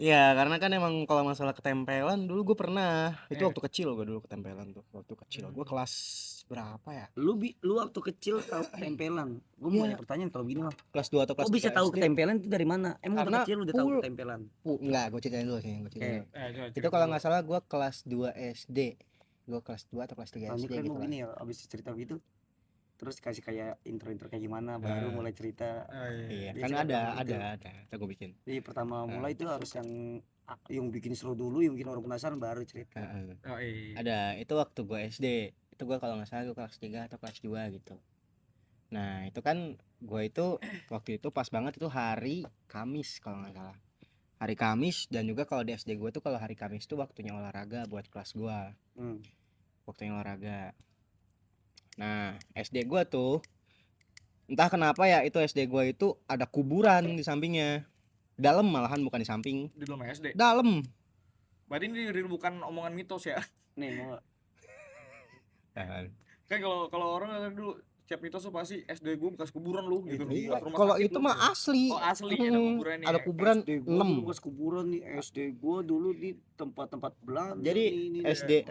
Iya, karena kan emang kalau masalah ketempelan dulu gue pernah. Itu Iya. waktu kecil gue dulu ketempelan tuh. Waktu kecil. Gue kelas berapa ya? Lu waktu kecil tahu ketempelan. Gua mau Iya, banyak pertanyaan kalau begini mah. kelas 2 atau Kok kelas bisa 3 tahu SD. ketempelan itu dari mana? Emang udah Karena kecil udah tahu ketempelan? enggak, gue ceritain dulu sih, gue ceritain dulu. Coba Itu cerita kalau dulu. nggak salah gue kelas 2 SD. Gue kelas 2 atau kelas 3 Soalnya SD kan gitu mau lah. gini ya, abis cerita gitu terus kasih kayak intro kayak gimana baru mulai cerita. Oh iya. Iya, Dia kan suka ada, tahu gitu. Ntar gue bikin. Jadi pertama mulai itu harus yang bikin seru dulu, yang bikin orang penasaran baru cerita. Heeh. Oh iya. Ada, itu waktu gue SD. Itu gue kalau nggak salah gue kelas 3 atau kelas 2 gitu. Nah, itu kan gue itu waktu itu pas banget itu hari Kamis kalau nggak salah. Hari Kamis, dan juga kalau di SD gue tuh kalau hari Kamis tuh waktunya olahraga buat kelas gue. Waktunya olahraga. Nah, SD gue tuh entah kenapa ya, itu SD gue itu ada kuburan di sampingnya. Dalam malahan, bukan di samping. Di dalam SD. Dalam. Berarti ini bukan omongan mitos ya. Nih mau Kan kalau orang kan dulu setiap mitos tuh pasti SD gue bekas kuburan lu gitu. Iya. Bekas rumah Kalau sakit itu lu, mah gitu. asli. Oh asli ada kuburannya. Ada kuburan SD gua 6. dulu bekas kuburan nih. SD gua dulu di tempat-tempat Belanda. Jadi nih.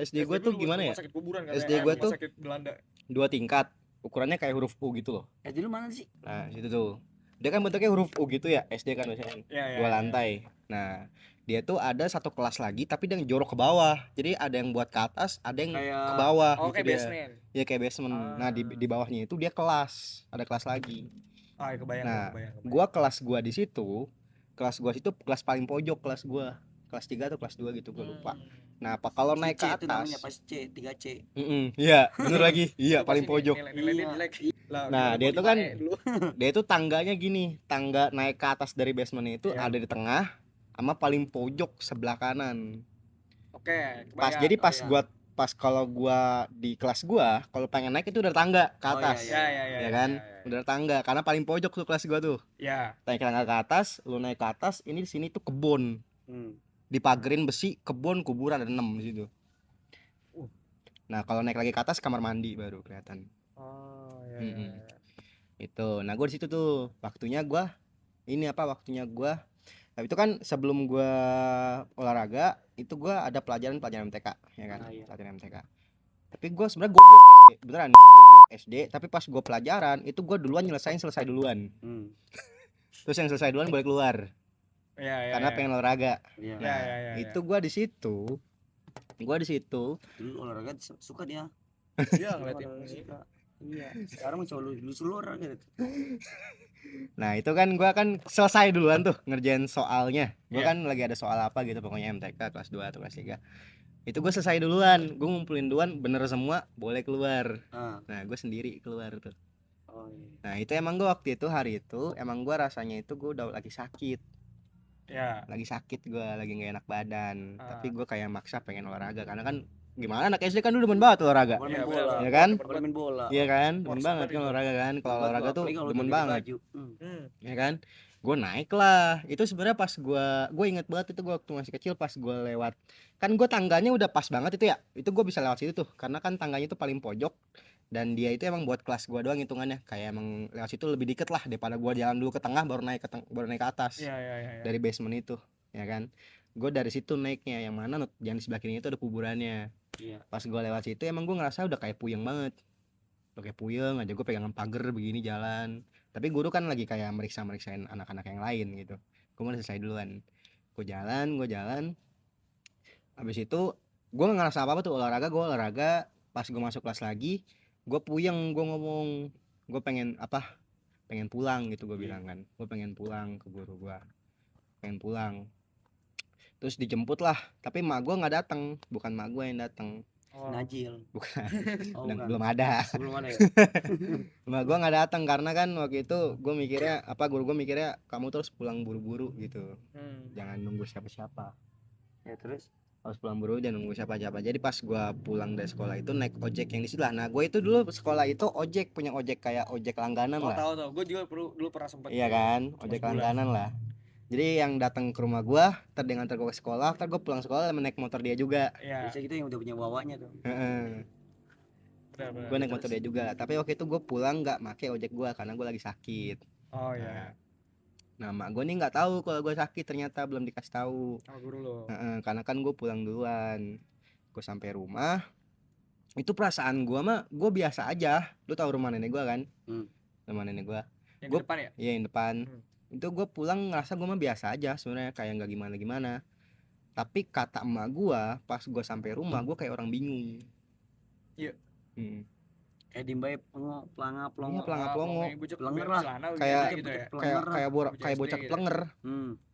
SD gue tuh gimana ya? Rumah sakit kuburan kan. SD gua rumah tuh sakit Belanda. 2 tingkat. Ukurannya kayak huruf U gitu loh. SD lu mana sih? Nah, situ tuh. Dia kan bentuknya huruf U gitu ya, SD kan biasanya. Iya, 2 lantai. Nah, dia tuh ada satu kelas lagi tapi dia jorok ke bawah. Jadi ada yang buat ke atas, ada yang Kayak ke bawah Oh gitu kayak dia. basement. Ya kayak basement. Nah, di bawahnya itu dia kelas. Ada kelas lagi. Ah kebayang. Nah, kebayang. gua kelas gua di situ, kelas paling pojok kelas gua. Kelas 3 atau kelas 2 gitu gua lupa. Nah, apa kalau si naik C ke itu namanya atas? pas C 3C. Iya, bener lagi. Iya, paling pojok. Nilai Iya. jelek. Lah, Nah, gimana dia gua itu kan 5E dulu. dia itu tangganya gini, tangga naik ke atas dari basementnya itu Iya. ada di tengah sama paling pojok sebelah kanan. Oke, Pas kebayang. jadi pas iya. kalau gua di kelas gua, kalau pengen naik itu udah tangga ke Oh, iya, atas. iya. Ya kan? Udah tangga karena paling pojok tuh kelas gua tuh. Ya. Naik tangga ke atas, lu naik ke atas, ini di sini tuh kebun. Dipagerin besi, kebun, kuburan ada 6 di situ. Nah, kalau naik lagi ke atas kamar mandi baru kelihatan. Oh Mm-mm. Itu. Nah, gua di situ tuh. Waktunya gua tapi itu kan sebelum gua olahraga itu gua ada pelajaran MTK ya kan. Iya. Pelajaran MTK. Tapi gua sebenarnya goblok SD. Beneran itu goblok SD, tapi pas gua pelajaran itu gua duluan selesai duluan. Terus yang selesai duluan boleh keluar. Iya. Karena pengen olahraga. Iya. Nah, itu gua di situ. Dulu olahraga suka dia. Iya ngeliatin Suka. Iya. Sekarang coba lu olahraga gitu. Nah, itu kan gua kan selesai duluan tuh ngerjain soalnya. Gua Iya. kan lagi ada soal apa gitu pokoknya MTK kelas 2 atau kelas 3. Itu gue selesai duluan, gue ngumpulin duluan, bener semua boleh keluar. Nah, gue sendiri keluar tuh. Oh iya. Nah, itu emang gue waktu itu hari itu emang gue rasanya itu gue udah lagi sakit. Ya. Lagi sakit, gue lagi nggak enak badan. Tapi gue kayak maksa pengen olahraga karena kan gimana, anak SD kan dulu demen banget olahraga. Main bola. Ya kan? Main bola. Iya kan? Demen banget kan olahraga kan. Kalau olahraga tuh demen banget. Ya kan? Gue naik lah. Itu sebenarnya pas gue inget banget itu gue waktu masih kecil pas gue lewat, kan gue tangganya udah pas banget itu ya, itu gue bisa lewat situ tuh karena kan tangganya itu paling pojok dan dia itu emang buat kelas gue doang hitungannya, kayak emang lewat situ lebih dikit lah daripada gue jalan dulu ke tengah baru naik ke atas. Iya. Dari basement itu ya kan, gue dari situ naiknya yang mana yang di sebelah kiri itu ada kuburannya. Pas gue lewat situ emang gue ngerasa udah kayak puyeng banget, udah kayak puyeng aja, gue pegangan pagar begini jalan. Tapi guru kan lagi kayak meriksain anak-anak yang lain gitu. Gue mau selesai duluan. Gue jalan. Habis itu gue gak ngerasa apa-apa tuh olahraga. Pas gue masuk kelas lagi, gue puyeng, gue ngomong, gue pengen pulang gitu gue bilang kan. Gue pengen pulang ke guru gue. Pengen pulang. Terus dijemput lah, tapi mak gue nggak datang, bukan mak gue yang datang. Najil. Bukan. Bukan. Belum ada. Belum ada ya? Mak gue nggak datang karena kan waktu itu gue mikirnya guru gue mikirnya kamu terus pulang buru-buru gitu. Jangan nunggu siapa-siapa. Ya terus Harus pulang buru dan nunggu siapa-siapa. Jadi pas gue pulang dari sekolah itu naik ojek yang di sebelah. Nah, gue itu dulu sekolah itu punya ojek kayak ojek langganan lah. Tahu. Gue juga dulu pernah sempat. Iya kan, ojek langganan lah. Jadi yang datang ke rumah gua, nganter gua ke sekolah, gua pulang sekolah naik motor dia juga. Bisa gitu yang udah punya bawanya tuh. Gua naik motor dia juga. Tapi waktu itu gua pulang nggak make ojek gua karena gua lagi sakit. Oh iya. Nah mak gue nih nggak tahu kalau gue sakit, ternyata belum dikasih tahu. Sama guru lo. Karena kan gue pulang duluan. Gue sampai rumah, itu perasaan gue mah gue biasa aja. Lu tahu rumah nenek gue kan? Rumah nenek gue. Yang di Gua- depan ya? Iya yang depan. Hmm. Itu gue pulang ngerasa gue mah biasa aja sebenarnya, kayak nggak gimana gimana. Tapi kata emak gue pas gue sampai rumah gue kayak orang bingung. Iya. Kayak dimbai pelanga Iya pelongo. pelanga pelongo. Pelenger lah. Kayak gitu ya. kayak bocah SD gitu. keplenger.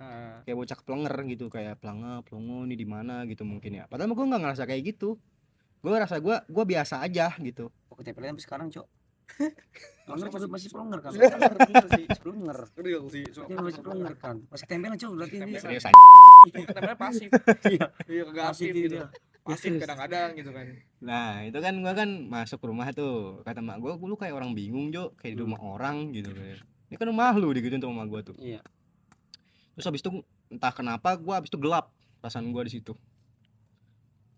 Heeh. Kayak bocah keplenger gitu, kayak pelanga pelongo ini di mana gitu mungkin ya. Padahal gue nggak ngerasa kayak gitu. Gue ngerasa gue biasa aja gitu. Kok KTP sampai sekarang, Cok? Pelenger juga masih pelenger kan? Bener sih. Pelenger. Udah gak sih. Dia masih pelenger kan? Masih tempelan, Cok, berarti ini. Tempel. Serius Katanya pasif. Iya. Iya kagak Pasif aktif gitu. dia. Pasif kadang-kadang gitu kan. Nah itu kan gue kan masuk rumah tuh, kata mak gue lu kayak orang bingung Jo, kayak di rumah orang gitu. Ini kan rumah lu digituin sama mak gue tuh. Iya. Terus habis itu entah kenapa gue habis itu gelap perasaan gue di situ.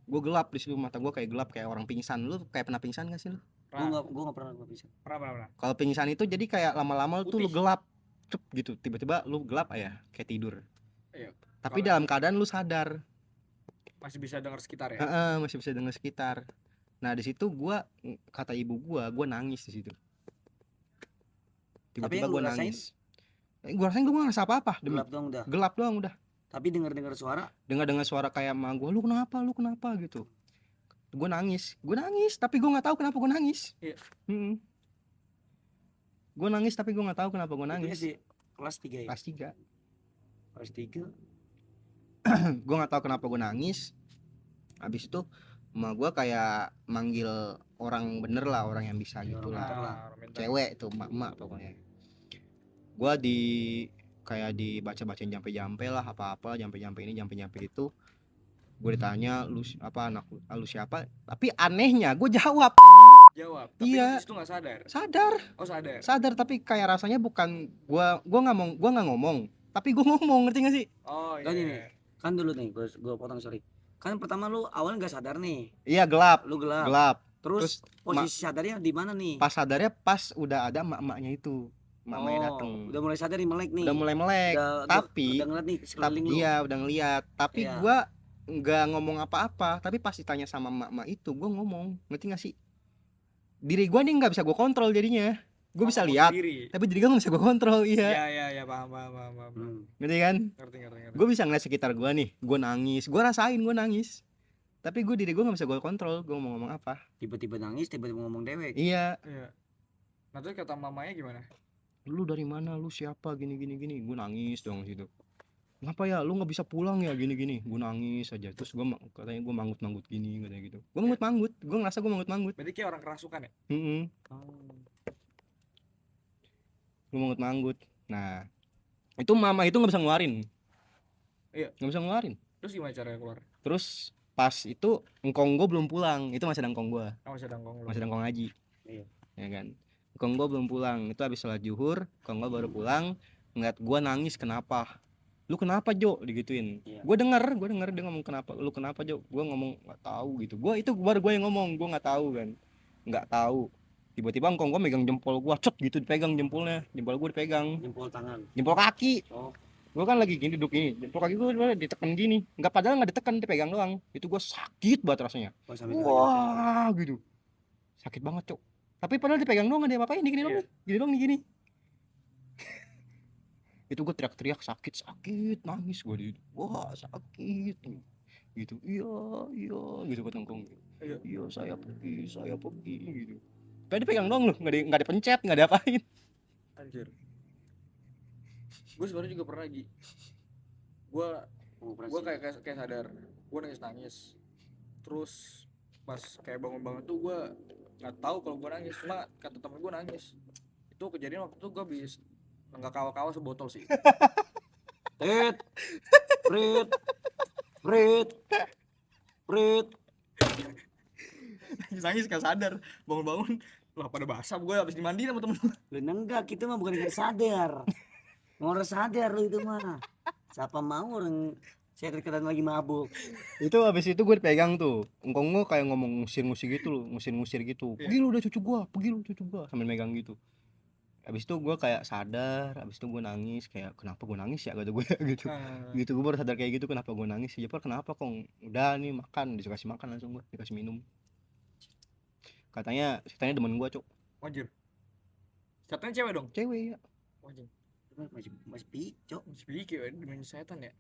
Gue gelap di situ, mata gue kayak gelap kayak orang pingsan. Lu kayak pernah pingsan gak sih lu? Gua enggak pernah gua bisa. Pernah. Kalau pingsan itu jadi kayak lama-lama tuh lu Putih. gelap, cep gitu. Tiba-tiba lu gelap ya, kayak tidur. Iya. Tapi Kalau- dalam keadaan lu sadar. Masih bisa dengar sekitar ya. Masih bisa dengar sekitar. Nah di situ gua, kata ibu gua nangis di situ. Tiba-tiba yang gua lu rasain? nangis. Gua rasain gua nggak ngerasa apa-apa, demi Gelap dong udah. gelap doang udah. Tapi dengar suara. Dengar suara kayak emak gua, lu kenapa gitu. Gua nangis, tapi gua nggak tahu kenapa gua nangis. Iya. Gua nangis tapi gua nggak tahu kenapa gua Itu nangis. sih kelas 3 ya. Kelas 3. Kelas 3. Gue nggak tahu kenapa gue nangis. Habis itu emak gue kayak manggil orang bener lah, orang yang bisa Ya, gitu orang lah, pintar lah. cewek tuh emak pokoknya. Gue kayak dibaca-bacain jampe-jampe lah, apa-apa jampe-jampe ini jampe-jampe itu. Gue ditanya lu apa anak lu siapa, tapi anehnya gue jawab. Jawab. Tapi Iya. di situ nggak sadar. sadar Oh sadar. sadar tapi kayak rasanya bukan gue nggak ngomong tapi gue ngomong, ngerti gak sih? Oh Gini nih. iya. Kan dulu nih gua potong, sorry. Kan pertama lu awalnya enggak sadar nih. Iya gelap Lu gelap. gelap. Terus posisi sadarnya di mana nih? Pas sadarnya pas udah ada emak-emaknya itu, emak-emaknya dateng. Udah mulai sadar nih, melek nih. Udah mulai melek, tapi udah ngeliat nih sekeliling lu. iya udah ngeliat, tapi Iya. gua nggak ngomong apa-apa. Tapi pas ditanya sama emak-emak itu gua ngomong, ngerti gak sih? Diri gua nih nggak bisa gua kontrol jadinya. Gua bisa Ngomong lihat sendiri. tapi diri gua nggak bisa gua kontrol. Iya Iya paham. ngerti kan? Ngerti. Gua bisa ngeliat sekitar gua nih, gua nangis, gua rasain gua nangis, tapi diri gua nggak bisa gua kontrol. Gua mau ngomong apa? Tiba-tiba nangis, tiba-tiba ngomong dewek. Iya, Iya. Nah terus kata mamanya gimana? lu dari mana, lu siapa, gini gue nangis dong situ. Kenapa ya lu nggak bisa pulang ya, gini gue nangis aja. Terus katanya gue manggut gini katanya gitu. Gue manggut gue ngerasa gue manggut. Berarti kayak orang kerasukan ya? Gue manggut. Nah itu mama itu nggak bisa ngeluarin. Iya. Nggak bisa ngeluarin. Terus gimana caranya keluar? Terus pas itu engkong gue belum pulang. Itu masih ada engkong gue, Masih ada ngomong lu. masih ada engkong Haji. Iya. Ya kan, engkong gue belum pulang. Itu habis sholat zuhur, engkong gue baru pulang. Ngeliat gue nangis, kenapa? Lu kenapa Jo, digituin. Iya. Gue denger dia ngomong kenapa, lu kenapa Jo. Gue ngomong nggak tahu gitu. Itu baru gue yang ngomong, gue nggak tahu kan, nggak tahu. Tiba-tiba engkong gue megang jempol gue, cet gitu, dipegang jempolnya, jempol gue dipegang, Jempol tangan. jempol kaki. Oh. Gue kan lagi gini duduk ini, jempol kaki gue ditekan gini, nggak, padahal nggak ditekan, dipegang doang. Itu gue sakit banget rasanya. Oh, sampai Wah gitu, sakit banget Cok. Tapi padahal dipegang doang, nggak ada apa-apain, gini doang, gini doang, gini. Itu gue teriak-teriak sakit, nangis gue di situ. Wah sakit gitu. Iya gitu kata engkong. Iya saya pergi gitu. Tadi pegang doang loh, nggak dipencet, nggak diapain. Anjir. Gue sebenarnya juga pernah lagi. Gue kayak sadar. Gue nangis. Terus pas kayak bangun tuh gue nggak tahu kalau gue nangis. Cuma kata temen gue nangis. Itu kejadian waktu itu gue habis nggak kawa sebotol sih. Prit. Nangis gak sadar. Bangun lah pada basah. Gue habis dimandiin sama temen gue. Lu enggak, kita mah bukan nggak sadar. Orang sadar lu itu mah. Siapa mau orang saya terkadang lagi mabuk. Itu habis itu gue dipegang tuh. Engkong gue kayak ngomong ngusir gitu loh, ngusir gitu. Pergi lu udah cucu gua, sambil megang gitu. Habis itu gue kayak sadar, habis itu gue nangis kayak kenapa gue nangis ya kata gue gitu. Nah, Gitu gue baru sadar kayak gitu, kenapa gue nangis ya Pak, kenapa kok, udah nih makan, dikasih makan langsung, gue dikasih minum. Katanya ceritanya demen gue cok, anjir. Katanya cewek dong. cewek ya. Anjing. masih masih picok. Sedikit ya demi setan ya.